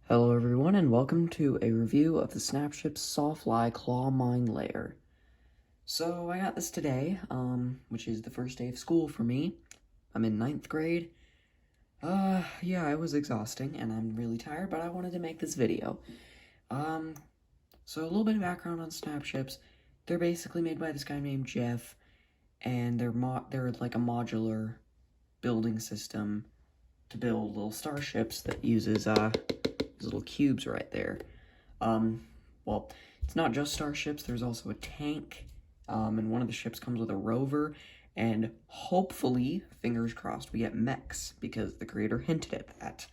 Hello everyone, and welcome to a review of the Snapships Sawfly KLAW mine layer. So I got this today, which is the first day of school for me. I'm in 9th grade. Yeah, it was exhausting, and I'm really tired, but I wanted to make this video. So a little bit of background on Snapships. They're basically made by this guy named Jeff, and they're like a modular building system to build little starships that uses, little cubes right there. Well, it's not just starships, there's also a tank, and one of the ships comes with a rover, and hopefully, fingers crossed, we get mechs, because the creator hinted at that.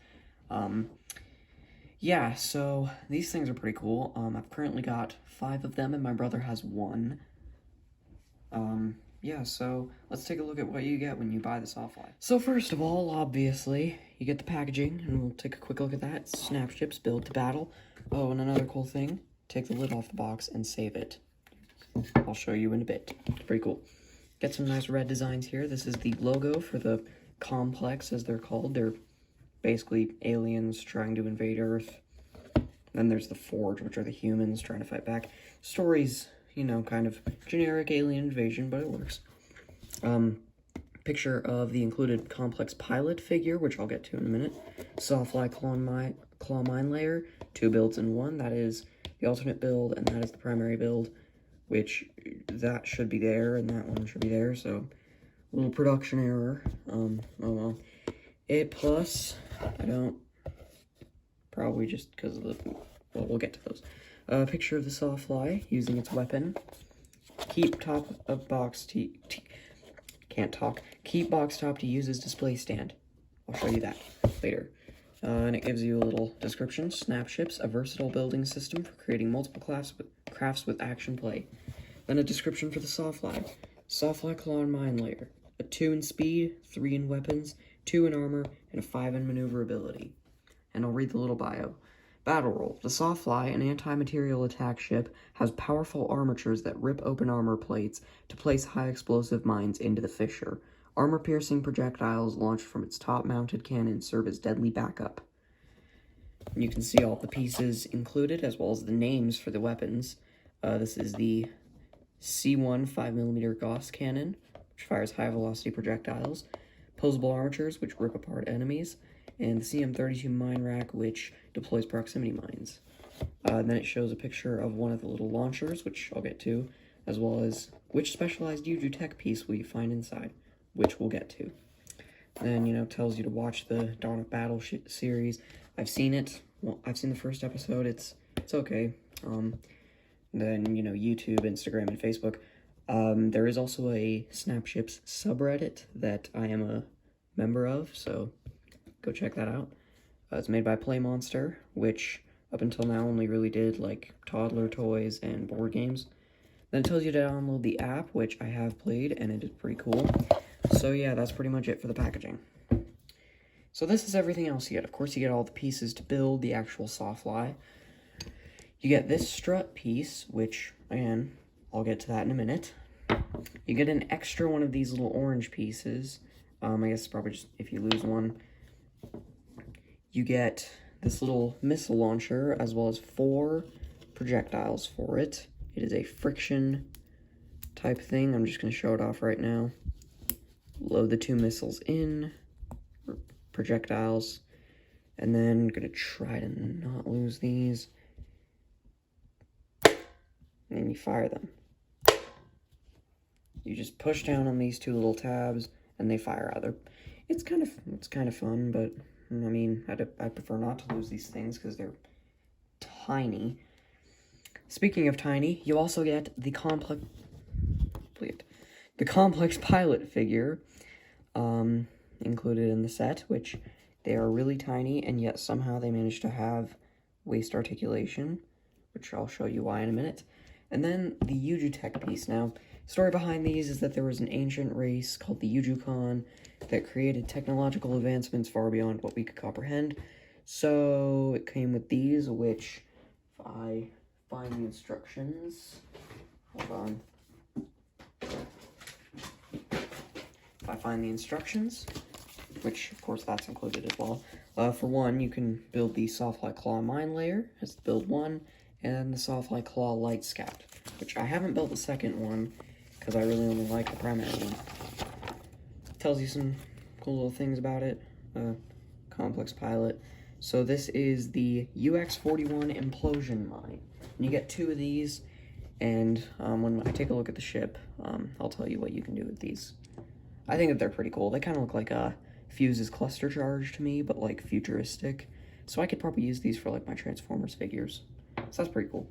Yeah, so these things are pretty cool. I've currently got 5 of them, and my brother has 1. Yeah, so let's take a look at what you get when you buy the Sawfly. So first of all, obviously, you get the packaging, and we'll take a quick look at that. Snapships, build to battle. Oh, and another cool thing, take the lid off the box and save it. I'll show you in a bit. It's pretty cool. Get some nice red designs here. This is the logo for the complex, as they're called. They're basically aliens trying to invade Earth. Then there's the Forge, which are the humans trying to fight back. Stories, you know, kind of generic alien invasion, but it works. Picture of the included complex pilot figure, which I'll get to in a minute. Sawfly KLAW mine layer, 2 builds in 1. That is the alternate build, and that is the primary build, which that should be there, and that one should be there, so a little production error. Oh well. A plus, I don't, probably just because of the, well, we'll get to those. Picture of the Sawfly using its weapon. Keep top of box can't talk. Keep box top to use as display stand. I'll show you that later. And it gives you a little description. Snapships, a versatile building system for creating multiple crafts with action play. Then a description for the Sawfly. Sawfly KLAW mine layer. A 2 in speed, 3 in weapons, 2 in armor, and a 5 in maneuverability. And I'll read the little bio. Battle role. The Sawfly, an anti-material attack ship, has powerful armatures that rip open armor plates to place high-explosive mines into the fissure. Armor-piercing projectiles launched from its top-mounted cannon serve as deadly backup. And you can see all the pieces included, as well as the names for the weapons. This is the C1 5mm Gauss cannon, which fires high-velocity projectiles. Posable armatures, which rip apart enemies. And the CM32 mine rack, which deploys proximity mines. Then it shows a picture of one of the little launchers, which I'll get to, as well as which specialized Yuju tech piece will you find inside, which we'll get to. Then, you know, tells you to watch the Dawn of Battle series. I've seen it. Well, I've seen the first episode. It's okay. Then, you know, YouTube, Instagram, and Facebook. There is also a Snapships subreddit that I am a member of, so go check that out. It's made by Play Monster, which up until now only really did like toddler toys and board games. Then it tells you to download the app, which I have played, and it is pretty cool. So yeah, that's pretty much it for the packaging. So this is everything else you get. Of course, you get all the pieces to build the actual Sawfly. You get this strut piece, which, again, I'll get to that in a minute. You get an extra one of these little orange pieces. I guess probably just if you lose one. You get this little missile launcher, as well as 4 projectiles for it. It is a friction type thing. I'm just going to show it off right now. Load the 2 missiles in, projectiles, and then going to try to not lose these. And then you fire them. You just push down on these 2 little tabs, and they fire out. It's kind of fun, but I mean, I prefer not to lose these things because they're tiny. Speaking of tiny, you also get the complex pilot figure included in the set, which they are really tiny, and yet somehow they manage to have waist articulation, which I'll show you why in a minute. And then the Yuju tech piece. Now, story behind these is that there was an ancient race called the Yuju that created technological advancements far beyond what we could comprehend. So it came with these, which, if I find the instructions, hold on. If I find the instructions, which of course that's included as well, For one, you can build the Sawfly KLAW mine layer as the build one, and the Sawfly KLAW light scout, which I haven't built the second one because I really only like the primary one. Tells you some cool little things about it. Complex pilot. So this is the UX-41 implosion mine. And you get 2 of these, and when I take a look at the ship, I'll tell you what you can do with these. I think that they're pretty cool. They kind of look like a Fuse's cluster charge to me, but like futuristic. So I could probably use these for like my Transformers figures. So that's pretty cool.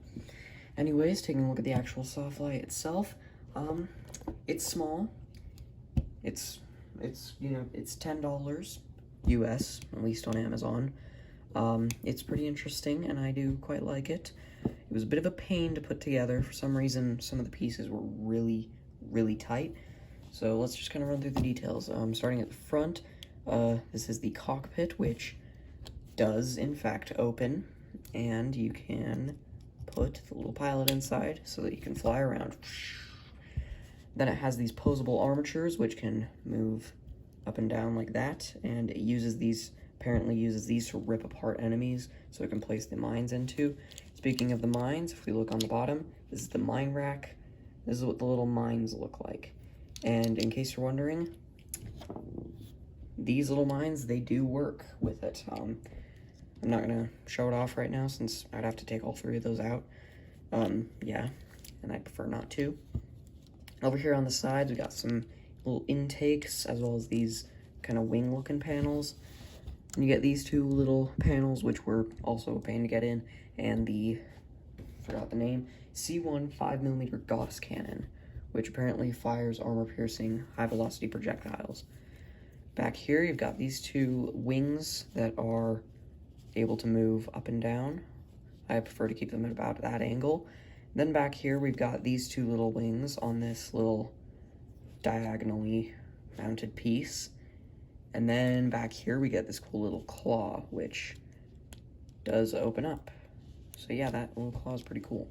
Anyways, taking a look at the actual Sawfly itself, it's small. It's you know, it's $10 US, at least on Amazon. It's pretty interesting, and I do quite like it. It was a bit of a pain to put together. For some reason, some of the pieces were really, really tight. So let's just kind of run through the details. Starting at the front, this is the cockpit, which does, in fact, open, and you can put the little pilot inside so that you can fly around. Then it has these posable armatures, which can move up and down like that, and it uses these, apparently uses these to rip apart enemies, so it can place the mines into. Speaking of the mines, if we look on the bottom, this is the mine rack. This is what the little mines look like. And in case you're wondering, these little mines, they do work with it. I'm not gonna show it off right now since I'd have to take all 3 of those out. Yeah, and I prefer not to. Over here on the sides, we got some little intakes, as well as these kind of wing-looking panels. And you get these 2 little panels, which were also a pain to get in, and the, forgot the name, C1 5mm Gauss cannon, which apparently fires armor-piercing, high-velocity projectiles. Back here, you've got these 2 wings that are able to move up and down. I prefer to keep them at about that angle. Then back here, we've got these 2 little wings on this little diagonally mounted piece. And then back here, we get this cool little claw, which does open up. So yeah, that little claw is pretty cool.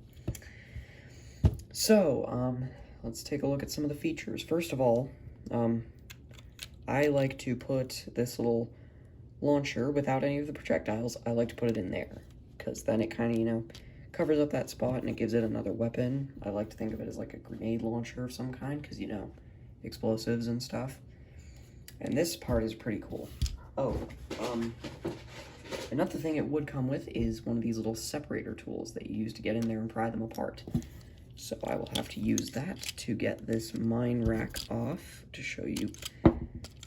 So, let's take a look at some of the features. First of all, I like to put this little launcher without any of the projectiles. I like to put it in there, because then it kind of, you know, covers up that spot and it gives it another weapon. I like to think of it as like a grenade launcher of some kind, because, you know, explosives and stuff. And this part is pretty cool. Oh, another thing it would come with is one of these little separator tools that you use to get in there and pry them apart. So I will have to use that to get this mine rack off to show you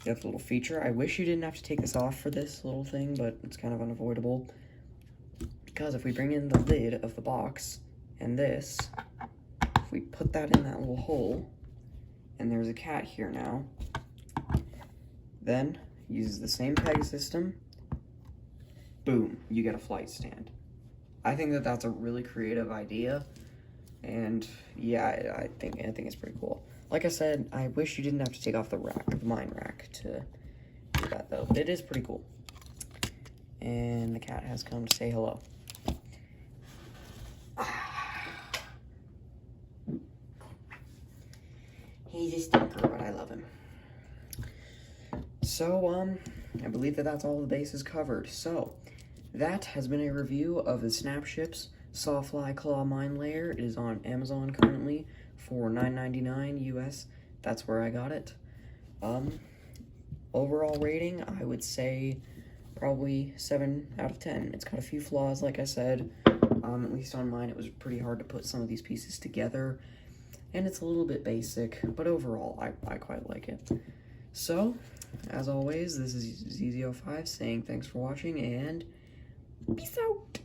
that little feature. I wish you didn't have to take this off for this little thing, but it's kind of unavoidable. Because if we bring in the lid of the box and this, if we put that in that little hole, and there's a cat here now, then uses the same peg system, boom, you get a flight stand. I think that that's a really creative idea, and yeah, I think it's pretty cool. Like I said, I wish you didn't have to take off the rack, the mine rack, to do that though, but it is pretty cool. And the cat has come to say hello. He's a stinker, but I love him. So, I believe that that's all the bases covered. So, that has been a review of the Snapships Sawfly KLAW mine layer. It is on Amazon currently for $9.99 US. That's where I got it. Overall rating, I would say probably 7 out of 10. It's got a few flaws, like I said. At least on mine, it was pretty hard to put some of these pieces together. And it's a little bit basic, but overall, I quite like it. So, as always, this is ZZ05 saying thanks for watching, and peace out!